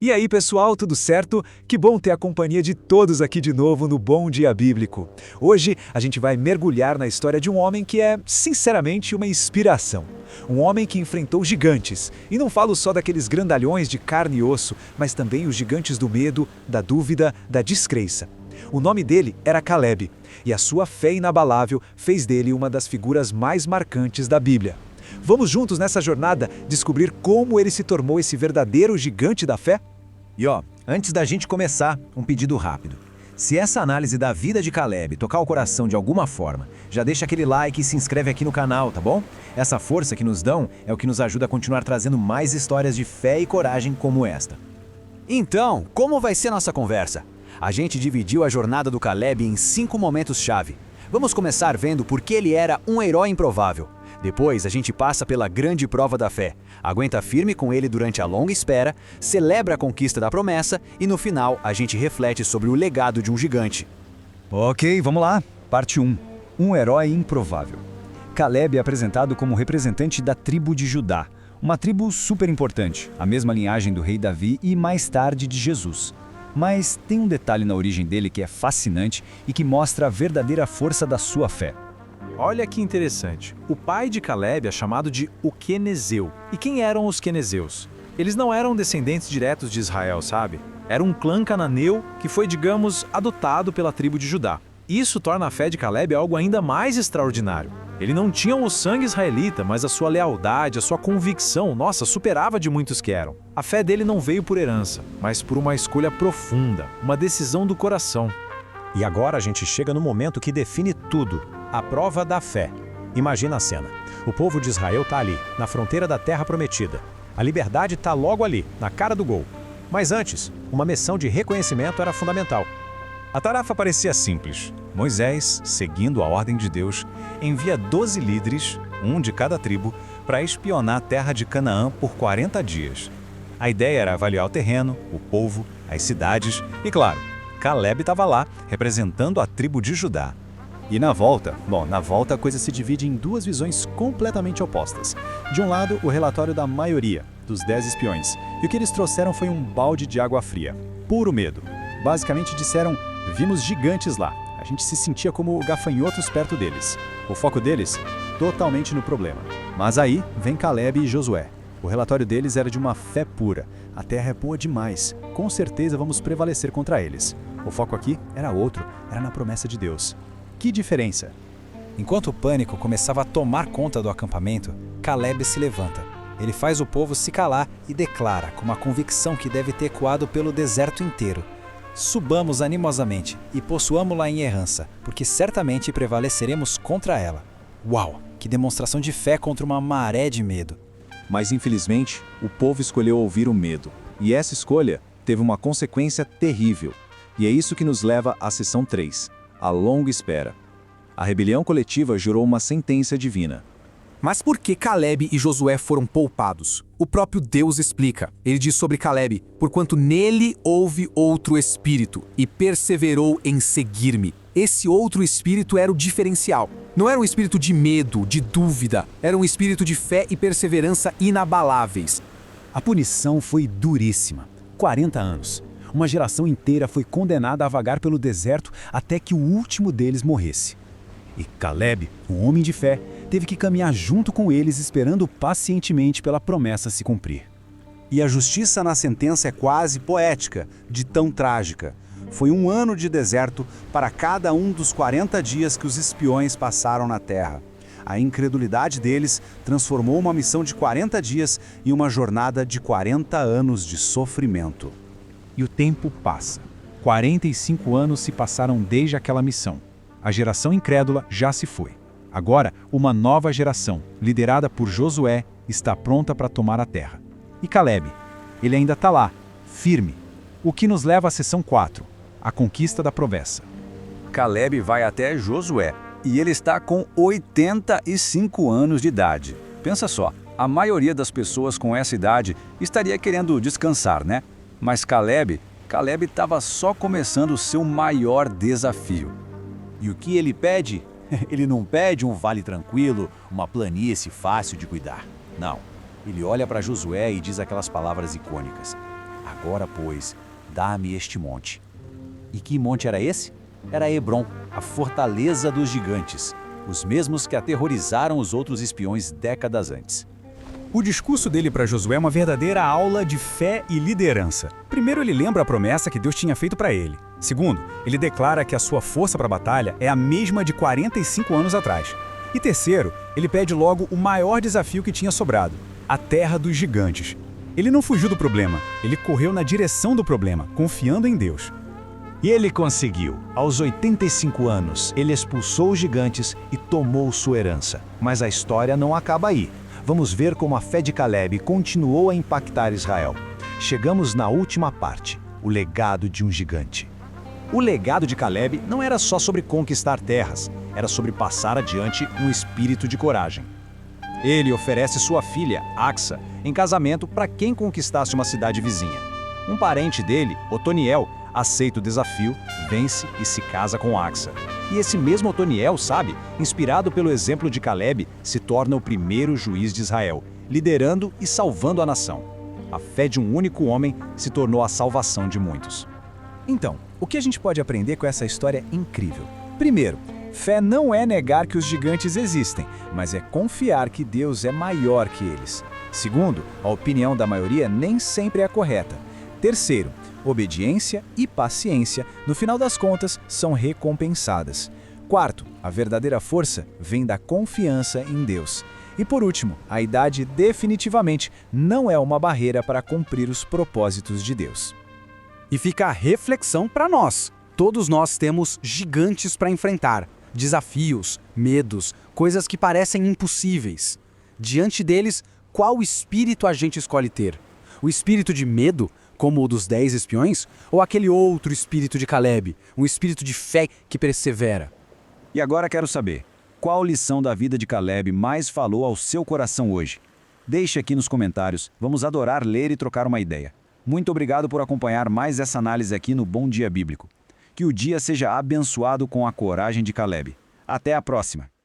E aí, pessoal, tudo certo? Que bom ter a companhia de todos aqui de novo no Bom Dia Bíblico. Hoje a gente vai mergulhar na história de um homem que é, sinceramente, uma inspiração. Um homem que enfrentou gigantes. E não falo só daqueles grandalhões de carne e osso, mas também os gigantes do medo, da dúvida, da descrença. O nome dele era Caleb, e a sua fé inabalável fez dele uma das figuras mais marcantes da Bíblia. Vamos juntos nessa jornada descobrir como ele se tornou esse verdadeiro gigante da fé? E antes da gente começar, um pedido rápido. Se essa análise da vida de Caleb tocar o coração de alguma forma, já deixa aquele like e se inscreve aqui no canal, tá bom? Essa força que nos dão é o que nos ajuda a continuar trazendo mais histórias de fé e coragem como esta. Então, como vai ser nossa conversa? A gente dividiu a jornada do Caleb em 5 momentos-chave. Vamos começar vendo por que ele era um herói improvável. Depois, a gente passa pela grande prova da fé, aguenta firme com ele durante a longa espera, celebra a conquista da promessa e, no final, a gente reflete sobre o legado de um gigante. Ok, vamos lá. Parte 1. Um herói improvável. Caleb é apresentado como representante da tribo de Judá, uma tribo super importante, a mesma linhagem do rei Davi e, mais tarde, de Jesus. Mas tem um detalhe na origem dele que é fascinante e que mostra a verdadeira força da sua fé. Olha que interessante. O pai de Caleb é chamado de o Quenezeu. E quem eram os Quenezeus? Eles não eram descendentes diretos de Israel, sabe? Era um clã cananeu que foi, digamos, adotado pela tribo de Judá. Isso torna a fé de Caleb algo ainda mais extraordinário. Ele não tinha o sangue israelita, mas a sua lealdade, a sua convicção, superava de muitos que eram. A fé dele não veio por herança, mas por uma escolha profunda, uma decisão do coração. E agora a gente chega no momento que define tudo, a prova da fé. Imagina a cena. O povo de Israel está ali, na fronteira da Terra Prometida. A liberdade está logo ali, na cara do gol. Mas antes, uma missão de reconhecimento era fundamental. A tarefa parecia simples. Moisés, seguindo a ordem de Deus, envia 12 líderes, um de cada tribo, para espionar a terra de Canaã por 40 dias. A ideia era avaliar o terreno, o povo, as cidades e, claro, Caleb estava lá, representando a tribo de Judá. E na volta a coisa se divide em duas visões completamente opostas. De um lado, o relatório da maioria, dos 10 espiões. E o que eles trouxeram foi um balde de água fria. Puro medo. Basicamente disseram, vimos gigantes lá. A gente se sentia como gafanhotos perto deles. O foco deles, totalmente no problema. Mas aí vem Caleb e Josué. O relatório deles era de uma fé pura. A terra é boa demais. Com certeza vamos prevalecer contra eles. O foco aqui era outro, era na promessa de Deus. Que diferença? Enquanto o pânico começava a tomar conta do acampamento, Caleb se levanta. Ele faz o povo se calar e declara, com uma convicção que deve ter ecoado pelo deserto inteiro: subamos animosamente e possuamo-la em herança, porque certamente prevaleceremos contra ela. Uau! Que demonstração de fé contra uma maré de medo. Mas infelizmente, o povo escolheu ouvir o medo. E essa escolha teve uma consequência terrível. E é isso que nos leva à seção 3, a longa espera. A rebelião coletiva gerou uma sentença divina. Mas por que Caleb e Josué foram poupados? O próprio Deus explica. Ele diz sobre Caleb: porquanto nele houve outro espírito, e perseverou em seguir-me. Esse outro espírito era o diferencial. Não era um espírito de medo, de dúvida. Era um espírito de fé e perseverança inabaláveis. A punição foi duríssima. 40 anos. Uma geração inteira foi condenada a vagar pelo deserto até que o último deles morresse. E Caleb, um homem de fé, teve que caminhar junto com eles, esperando pacientemente pela promessa se cumprir. E a justiça na sentença é quase poética, de tão trágica. Foi 1 ano de deserto para cada um dos 40 dias que os espiões passaram na terra. A incredulidade deles transformou uma missão de 40 dias em uma jornada de 40 anos de sofrimento. E o tempo passa. 45 anos se passaram desde aquela missão. A geração incrédula já se foi. Agora, uma nova geração, liderada por Josué, está pronta para tomar a terra. E Caleb, ele ainda está lá, firme. O que nos leva à seção 4, a conquista da promessa. Caleb vai até Josué e ele está com 85 anos de idade. Pensa só, a maioria das pessoas com essa idade estaria querendo descansar, né? Mas Caleb estava só começando o seu maior desafio. E o que ele pede? Ele não pede um vale tranquilo, uma planície fácil de cuidar. Não. Ele olha para Josué e diz aquelas palavras icônicas: Agora, pois, dá-me este monte. E que monte era esse? Era Hebrom, a fortaleza dos gigantes, os mesmos que aterrorizaram os outros espiões décadas antes. O discurso dele para Josué é uma verdadeira aula de fé e liderança. Primeiro, ele lembra a promessa que Deus tinha feito para ele. Segundo, ele declara que a sua força para a batalha é a mesma de 45 anos atrás. E terceiro, ele pede logo o maior desafio que tinha sobrado, a terra dos gigantes. Ele não fugiu do problema, ele correu na direção do problema, confiando em Deus. E ele conseguiu. Aos 85 anos, ele expulsou os gigantes e tomou sua herança. Mas a história não acaba aí. Vamos ver como a fé de Caleb continuou a impactar Israel. Chegamos na última parte, o legado de um gigante. O legado de Caleb não era só sobre conquistar terras, era sobre passar adiante um espírito de coragem. Ele oferece sua filha, Axa, em casamento para quem conquistasse uma cidade vizinha. Um parente dele, Otoniel, aceita o desafio, vence e se casa com Axa. E esse mesmo Otoniel, sabe, inspirado pelo exemplo de Caleb, se torna o primeiro juiz de Israel, liderando e salvando a nação. A fé de um único homem se tornou a salvação de muitos. Então, o que a gente pode aprender com essa história incrível? Primeiro, fé não é negar que os gigantes existem, mas é confiar que Deus é maior que eles. Segundo, a opinião da maioria nem sempre é correta. Terceiro, obediência e paciência, no final das contas, são recompensadas. Quarto, a verdadeira força vem da confiança em Deus. E por último, a idade definitivamente não é uma barreira para cumprir os propósitos de Deus. E fica a reflexão para nós. Todos nós temos gigantes para enfrentar, desafios, medos, coisas que parecem impossíveis. Diante deles, qual espírito a gente escolhe ter? O espírito de medo, como o dos 10 espiões, ou aquele outro espírito de Caleb, um espírito de fé que persevera? E agora quero saber, qual lição da vida de Caleb mais falou ao seu coração hoje? Deixe aqui nos comentários, vamos adorar ler e trocar uma ideia. Muito obrigado por acompanhar mais essa análise aqui no Bom Dia Bíblico. Que o dia seja abençoado com a coragem de Caleb. Até a próxima!